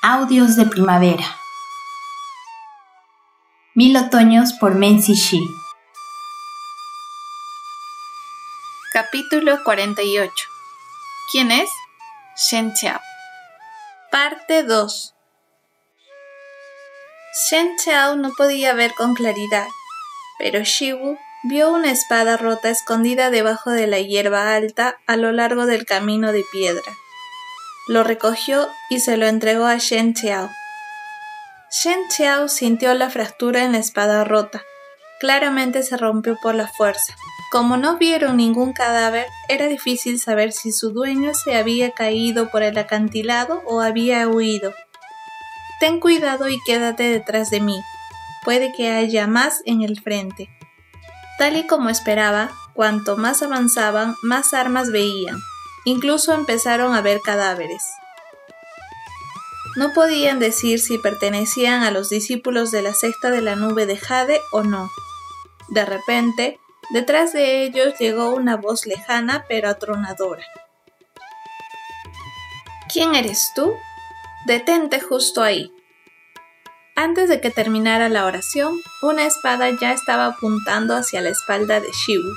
Audios de primavera. 1000 otoños por Menzi Shi. Capítulo 48. ¿Quién es? Shen Qiao. Parte 2. Shen Qiao no podía ver con claridad, pero Shiwu vio una espada rota escondida debajo de la hierba alta a lo largo del camino de piedra. Lo recogió y se lo entregó a Shen Qiao. Shen Qiao sintió la fractura en la espada rota. Claramente se rompió por la fuerza. Como no vieron ningún cadáver, era difícil saber si su dueño se había caído por el acantilado o había huido. Ten cuidado y quédate detrás de mí. Puede que haya más en el frente. Tal y como esperaba, cuanto más avanzaban, más armas veían. Incluso empezaron a ver cadáveres. No podían decir si pertenecían a los discípulos de la secta de la nube de Jade o no. De repente, detrás de ellos llegó una voz lejana pero atronadora. ¿Quién eres tú? Detente justo ahí. Antes de que terminara la oración, una espada ya estaba apuntando hacia la espalda de Shiwu.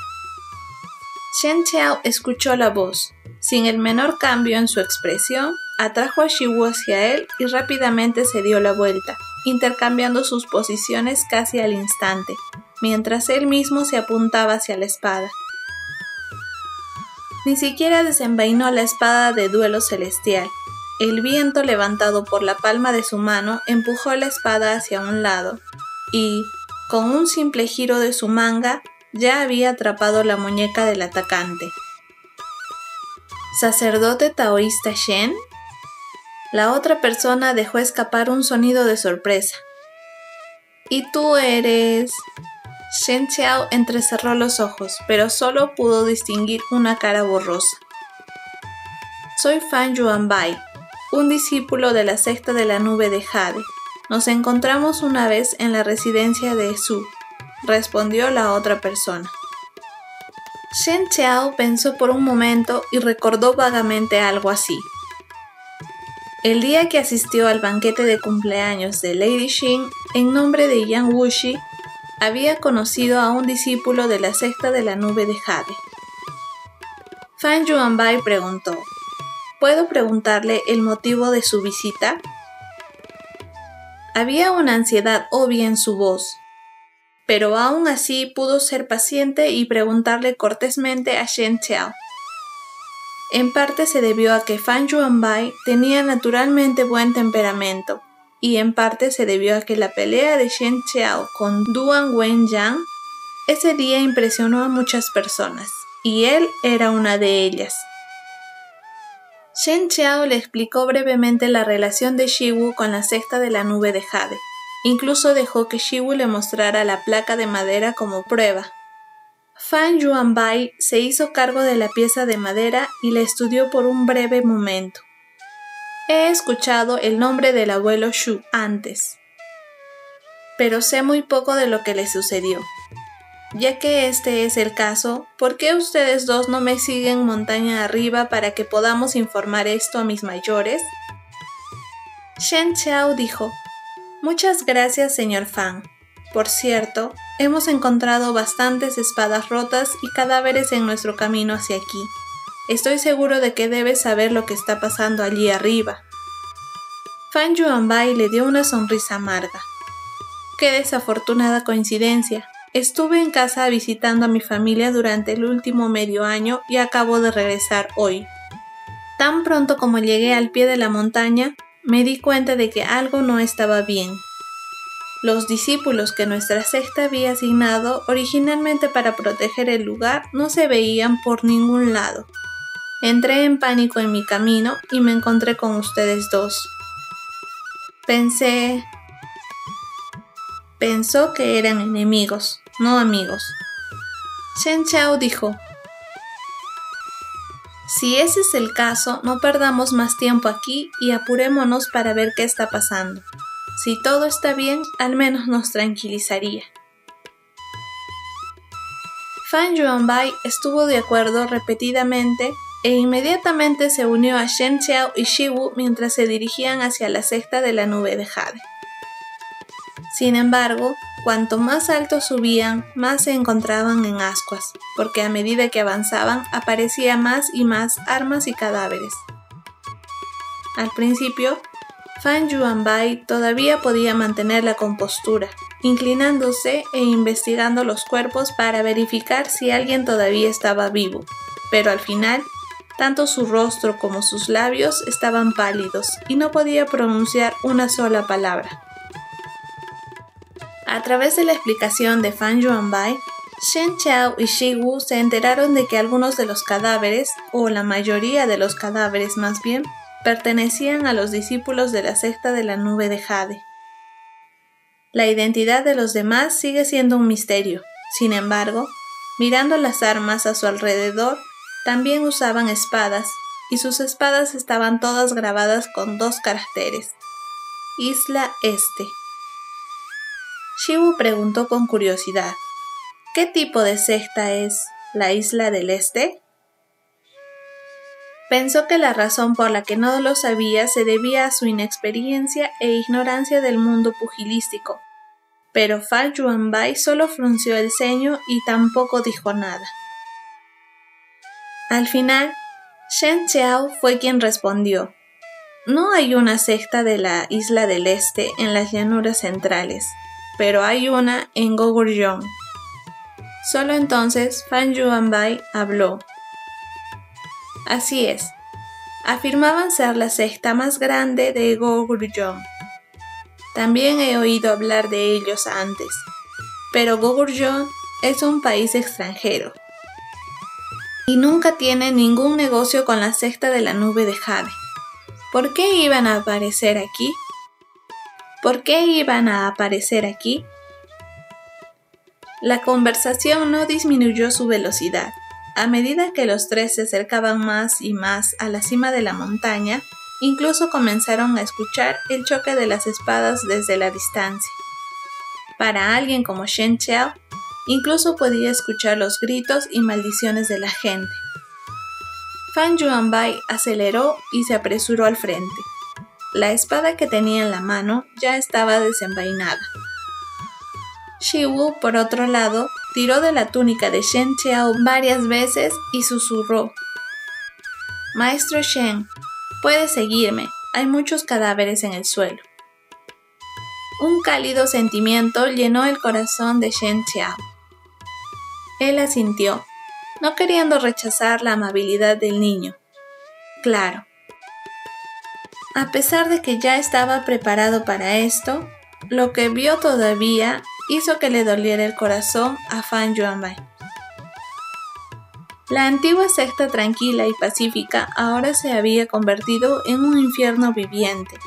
Shen Qiao escuchó la voz. Sin el menor cambio en su expresión, atrajo a Shiwu hacia él y rápidamente se dio la vuelta, intercambiando sus posiciones casi al instante, mientras él mismo se apuntaba hacia la espada. Ni siquiera desenvainó la espada de duelo celestial. El viento levantado por la palma de su mano empujó la espada hacia un lado y, con un simple giro de su manga, ya había atrapado la muñeca del atacante. ¿Sacerdote taoísta Shen? La otra persona dejó escapar un sonido de sorpresa. ¿Y tú eres...? Shen Qiao entrecerró los ojos, pero solo pudo distinguir una cara borrosa. Soy Fan Yuanbai, un discípulo de la secta de la nube de Jade. Nos encontramos una vez en la residencia de Su, respondió la otra persona. Shen Qiao pensó por un momento y recordó vagamente algo así. El día que asistió al banquete de cumpleaños de Lady Xin en nombre de Yang Wuxi, había conocido a un discípulo de la secta de la nube de Jade. Fan Yuanbai preguntó, ¿puedo preguntarle el motivo de su visita? Había una ansiedad obvia en su voz, pero aún así pudo ser paciente y preguntarle cortésmente a Shen Qiao. En parte se debió a que Fan Yuanbai tenía naturalmente buen temperamento, y en parte se debió a que la pelea de Shen Qiao con Duan Wenyang ese día impresionó a muchas personas, y él era una de ellas. Shen Qiao le explicó brevemente la relación de Shiwu con la secta de la nube de Jade. Incluso dejó que Shiwu le mostrara la placa de madera como prueba. Fan Yuanbai se hizo cargo de la pieza de madera y la estudió por un breve momento. He escuchado el nombre del abuelo Shu antes, pero sé muy poco de lo que le sucedió. Ya que este es el caso, ¿por qué ustedes dos no me siguen montaña arriba para que podamos informar esto a mis mayores? Shen Qiao dijo, muchas gracias, señor Fan. Por cierto, hemos encontrado bastantes espadas rotas y cadáveres en nuestro camino hacia aquí. Estoy seguro de que debes saber lo que está pasando allí arriba. Fan Yuanbai le dio una sonrisa amarga. Qué desafortunada coincidencia. Estuve en casa visitando a mi familia durante el último medio año y acabo de regresar hoy. Tan pronto como llegué al pie de la montaña, me di cuenta de que algo no estaba bien. Los discípulos que nuestra secta había asignado originalmente para proteger el lugar no se veían por ningún lado. Entré en pánico en mi camino y me encontré con ustedes dos. Pensó que eran enemigos, no amigos. Shen Qiao dijo, si ese es el caso, no perdamos más tiempo aquí y apurémonos para ver qué está pasando. Si todo está bien, al menos nos tranquilizaría. Fan Yuanbai estuvo de acuerdo repetidamente e inmediatamente se unió a Shen Xiao y Shi-Wu mientras se dirigían hacia la secta de la nube de Jade. Sin embargo, cuanto más alto subían, más se encontraban en ascuas, porque a medida que avanzaban aparecían más y más armas y cadáveres. Al principio, Fan Yuanbai todavía podía mantener la compostura, inclinándose e investigando los cuerpos para verificar si alguien todavía estaba vivo, pero al final, tanto su rostro como sus labios estaban pálidos y no podía pronunciar una sola palabra. A través de la explicación de Fan Yuanbai, Shen Xiao y Shi-Wu se enteraron de que algunos de los cadáveres, o la mayoría de los cadáveres más bien, pertenecían a los discípulos de la secta de la nube de Jade. La identidad de los demás sigue siendo un misterio. Sin embargo, mirando las armas a su alrededor, también usaban espadas, y sus espadas estaban todas grabadas con 2 caracteres: Isla Este. Shi-Wu preguntó con curiosidad: ¿qué tipo de secta es la Isla del Este? Pensó que la razón por la que no lo sabía se debía a su inexperiencia e ignorancia del mundo pugilístico, pero Fan Yuanbai solo frunció el ceño y tampoco dijo nada. Al final, Shen Xiao fue quien respondió: no hay una secta de la Isla del Este en las llanuras centrales, pero hay una en Goguryeo. Solo entonces Fan Yuanbai habló. Así es, afirmaban ser la secta más grande de Goguryeo. También he oído hablar de ellos antes, pero Goguryeo es un país extranjero y nunca tiene ningún negocio con la secta de la nube de Jade. ¿Por qué iban a aparecer aquí? ¿Por qué iban a aparecer aquí? La conversación no disminuyó su velocidad. A medida que los tres se acercaban más y más a la cima de la montaña, incluso comenzaron a escuchar el choque de las espadas desde la distancia. Para alguien como Shen Xiao, incluso podía escuchar los gritos y maldiciones de la gente. Fan Yuanbai aceleró y se apresuró al frente. La espada que tenía en la mano ya estaba desenvainada. Shi-Wu, por otro lado, tiró de la túnica de Shen Xiao varias veces y susurró: Maestro Shen, puede seguirme, hay muchos cadáveres en el suelo. Un cálido sentimiento llenó el corazón de Shen Xiao. Él asintió, no queriendo rechazar la amabilidad del niño. Claro. A pesar de que ya estaba preparado para esto, lo que vio todavía hizo que le doliera el corazón a Fan Yuanbai. La antigua secta tranquila y pacífica ahora se había convertido en un infierno viviente.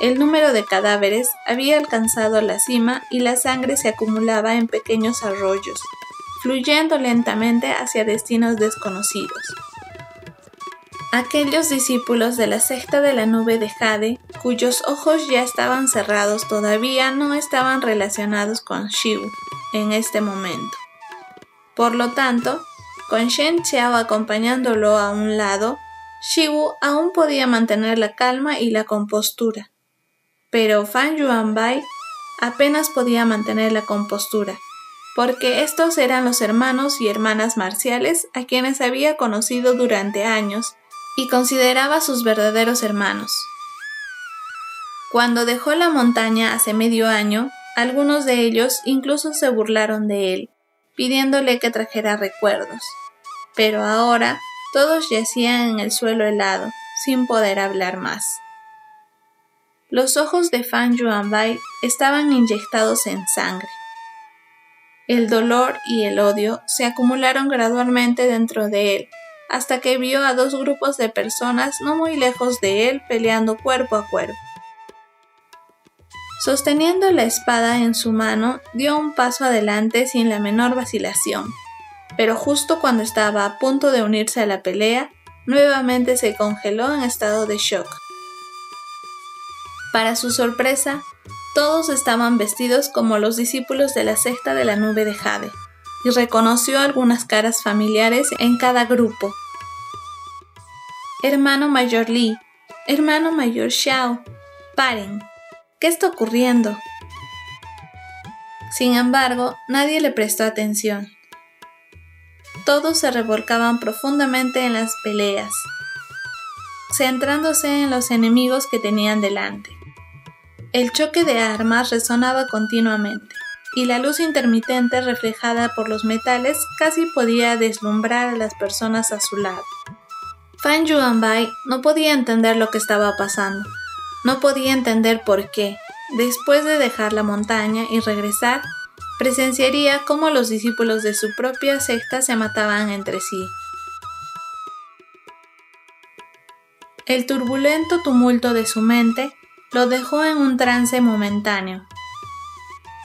El número de cadáveres había alcanzado la cima y la sangre se acumulaba en pequeños arroyos, fluyendo lentamente hacia destinos desconocidos. Aquellos discípulos de la secta de la nube de Jade, cuyos ojos ya estaban cerrados, todavía no estaban relacionados con Shi-Wu en este momento. Por lo tanto, con Shen Xiao acompañándolo a un lado, Shi-Wu aún podía mantener la calma y la compostura. Pero Fan Yuanbai apenas podía mantener la compostura, porque estos eran los hermanos y hermanas marciales a quienes había conocido durante años y consideraba sus verdaderos hermanos. Cuando dejó la montaña hace medio año, algunos de ellos incluso se burlaron de él, pidiéndole que trajera recuerdos. Pero ahora todos yacían en el suelo helado, sin poder hablar más. Los ojos de Fan Yuanbai estaban inyectados en sangre. El dolor y el odio se acumularon gradualmente dentro de él, hasta que vio a 2 grupos de personas no muy lejos de él peleando cuerpo a cuerpo. Sosteniendo la espada en su mano, dio un paso adelante sin la menor vacilación, pero justo cuando estaba a punto de unirse a la pelea, nuevamente se congeló en estado de shock. Para su sorpresa, todos estaban vestidos como los discípulos de la secta de la nube de Jade, y reconoció algunas caras familiares en cada grupo. Hermano mayor Li, hermano mayor Xiao, paren. ¿Qué está ocurriendo? Sin embargo, nadie le prestó atención. Todos se revolcaban profundamente en las peleas, centrándose en los enemigos que tenían delante. El choque de armas resonaba continuamente, y la luz intermitente reflejada por los metales casi podía deslumbrar a las personas a su lado. Fan Yuanbai no podía entender lo que estaba pasando. No podía entender por qué, después de dejar la montaña y regresar, presenciaría cómo los discípulos de su propia secta se mataban entre sí. El turbulento tumulto de su mente lo dejó en un trance momentáneo.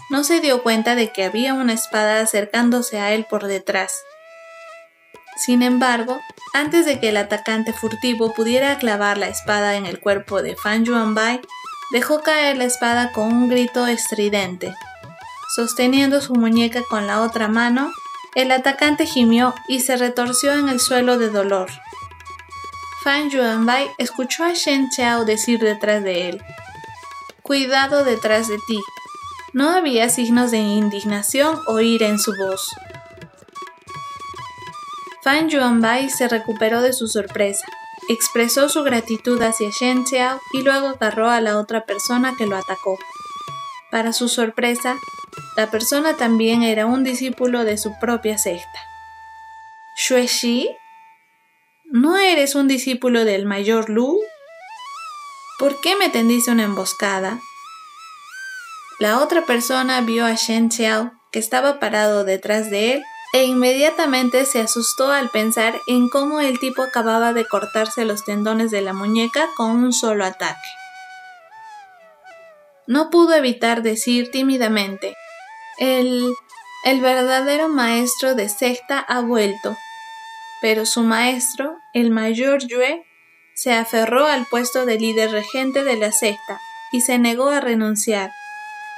No se dio cuenta de que había una espada acercándose a él por detrás. Sin embargo, antes de que el atacante furtivo pudiera clavar la espada en el cuerpo de Fan Yuanbai, dejó caer la espada con un grito estridente. Sosteniendo su muñeca con la otra mano, el atacante gimió y se retorció en el suelo de dolor. Fan Yuanbai escuchó a Shen Qiao decir detrás de él: «Cuidado detrás de ti». No había signos de indignación o ira en su voz. Fan Yuanbai se recuperó de su sorpresa, expresó su gratitud hacia Shen Qiao y luego agarró a la otra persona que lo atacó. Para su sorpresa, la persona también era un discípulo de su propia secta. «¿Xuexi? ¿No eres un discípulo del mayor Lu? ¿Por qué me tendiste una emboscada?» La otra persona vio a Shen Qiao, que estaba parado detrás de él, e inmediatamente se asustó al pensar en cómo el tipo acababa de cortarse los tendones de la muñeca con un solo ataque. No pudo evitar decir tímidamente: El verdadero maestro de secta ha vuelto. Pero su maestro, el mayor Yue, se aferró al puesto de líder regente de la secta y se negó a renunciar.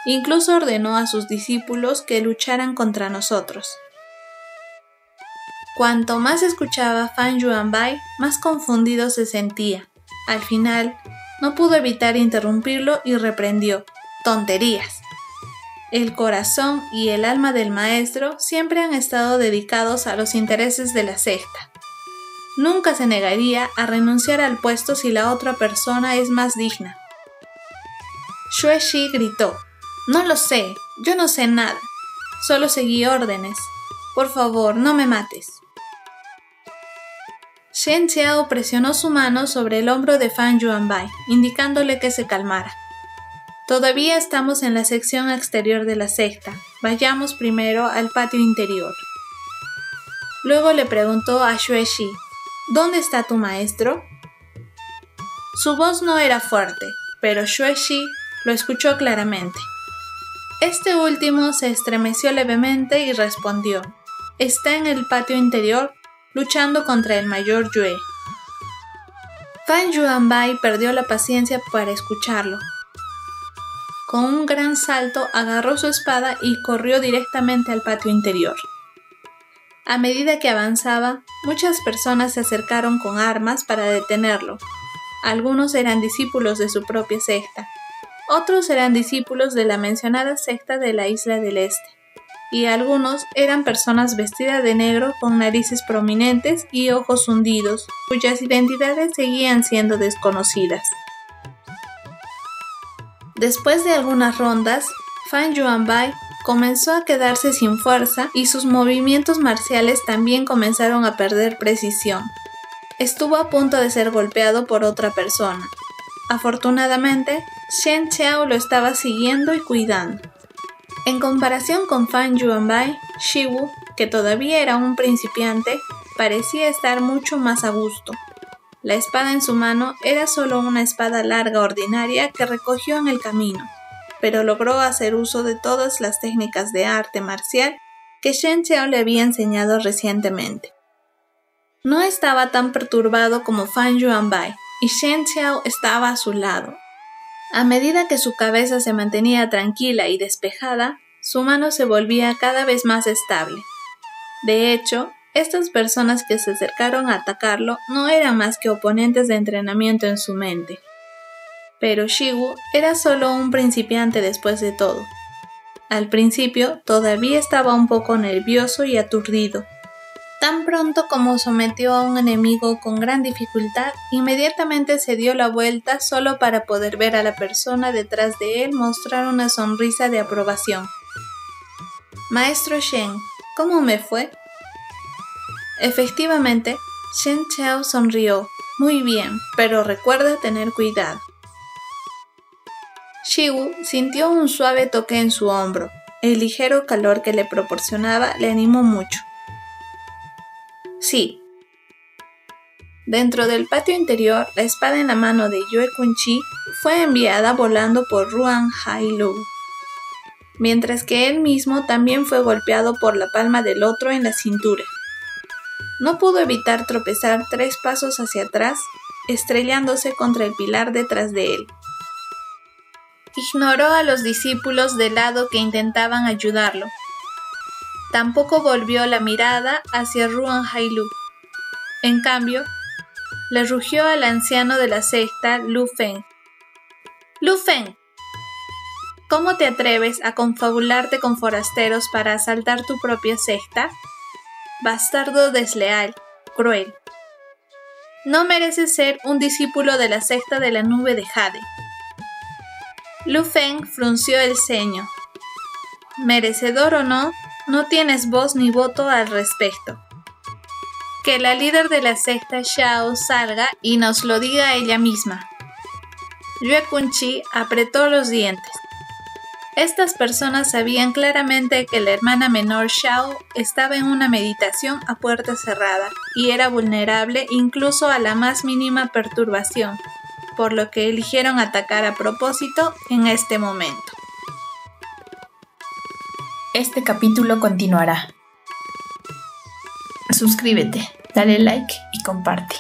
Incluso ordenó a sus discípulos que lucharan contra nosotros. Cuanto más escuchaba Fan Yuanbai, más confundido se sentía. Al final, no pudo evitar interrumpirlo y reprendió: «¡Tonterías!». El corazón y el alma del maestro siempre han estado dedicados a los intereses de la secta. Nunca se negaría a renunciar al puesto si la otra persona es más digna. Xuexi gritó: «No lo sé, yo no sé nada. Solo seguí órdenes. Por favor, no me mates». Shen Qiao presionó su mano sobre el hombro de Fan Yuanbai, indicándole que se calmara. «Todavía estamos en la sección exterior de la secta. Vayamos primero al patio interior». Luego le preguntó a Xuexi: «¿Dónde está tu maestro?». Su voz no era fuerte, pero Xuexi lo escuchó claramente. Este último se estremeció levemente y respondió: «Está en el patio interior, luchando contra el mayor Yue». Fan Yuanbai perdió la paciencia para escucharlo. Con un gran salto agarró su espada y corrió directamente al patio interior. A medida que avanzaba, muchas personas se acercaron con armas para detenerlo. Algunos eran discípulos de su propia secta. Otros eran discípulos de la mencionada secta de la Isla del Este, y algunos eran personas vestidas de negro con narices prominentes y ojos hundidos, cuyas identidades seguían siendo desconocidas. Después de algunas rondas, Fan Yuanbai comenzó a quedarse sin fuerza y sus movimientos marciales también comenzaron a perder precisión. Estuvo a punto de ser golpeado por otra persona. Afortunadamente, Shen Qiao lo estaba siguiendo y cuidando. En comparación con Fan Yuanbai, Shiwu, que todavía era un principiante, parecía estar mucho más a gusto. La espada en su mano era solo una espada larga ordinaria que recogió en el camino, pero logró hacer uso de todas las técnicas de arte marcial que Shen Qiao le había enseñado recientemente. No estaba tan perturbado como Fan Yuanbai, y Shen Qiao estaba a su lado. A medida que su cabeza se mantenía tranquila y despejada, su mano se volvía cada vez más estable. De hecho, estas personas que se acercaron a atacarlo no eran más que oponentes de entrenamiento en su mente. Pero Shiwu era solo un principiante después de todo. Al principio todavía estaba un poco nervioso y aturdido. Tan pronto como sometió a un enemigo con gran dificultad, inmediatamente se dio la vuelta solo para poder ver a la persona detrás de él mostrar una sonrisa de aprobación. Maestro Shen, ¿cómo me fue? Efectivamente, Shen Chao sonrió. Muy bien, pero recuerda tener cuidado. Shiwu sintió un suave toque en su hombro. El ligero calor que le proporcionaba le animó mucho. Sí. Dentro del patio interior, la espada en la mano de Yue Kunchi fue enviada volando por Ruan Hailu, mientras que él mismo también fue golpeado por la palma del otro en la cintura. No pudo evitar tropezar 3 pasos hacia atrás, estrellándose contra el pilar detrás de él. Ignoró a los discípulos del lado que intentaban ayudarlo. Tampoco volvió la mirada hacia Ruan Hailu. En cambio, le rugió al anciano de la secta, Lu Feng. ¡Lu Feng! ¿Cómo te atreves a confabularte con forasteros para asaltar tu propia secta? Bastardo desleal, cruel. No mereces ser un discípulo de la secta de la nube de Jade. Lu Feng frunció el ceño. Merecedor o no, no tienes voz ni voto al respecto. Que la líder de la secta Xiao salga y nos lo diga ella misma. Yue Kunchi apretó los dientes. Estas personas sabían claramente que la hermana menor Xiao estaba en una meditación a puerta cerrada y era vulnerable incluso a la más mínima perturbación, por lo que eligieron atacar a propósito en este momento. Este capítulo continuará. Suscríbete, dale like y comparte.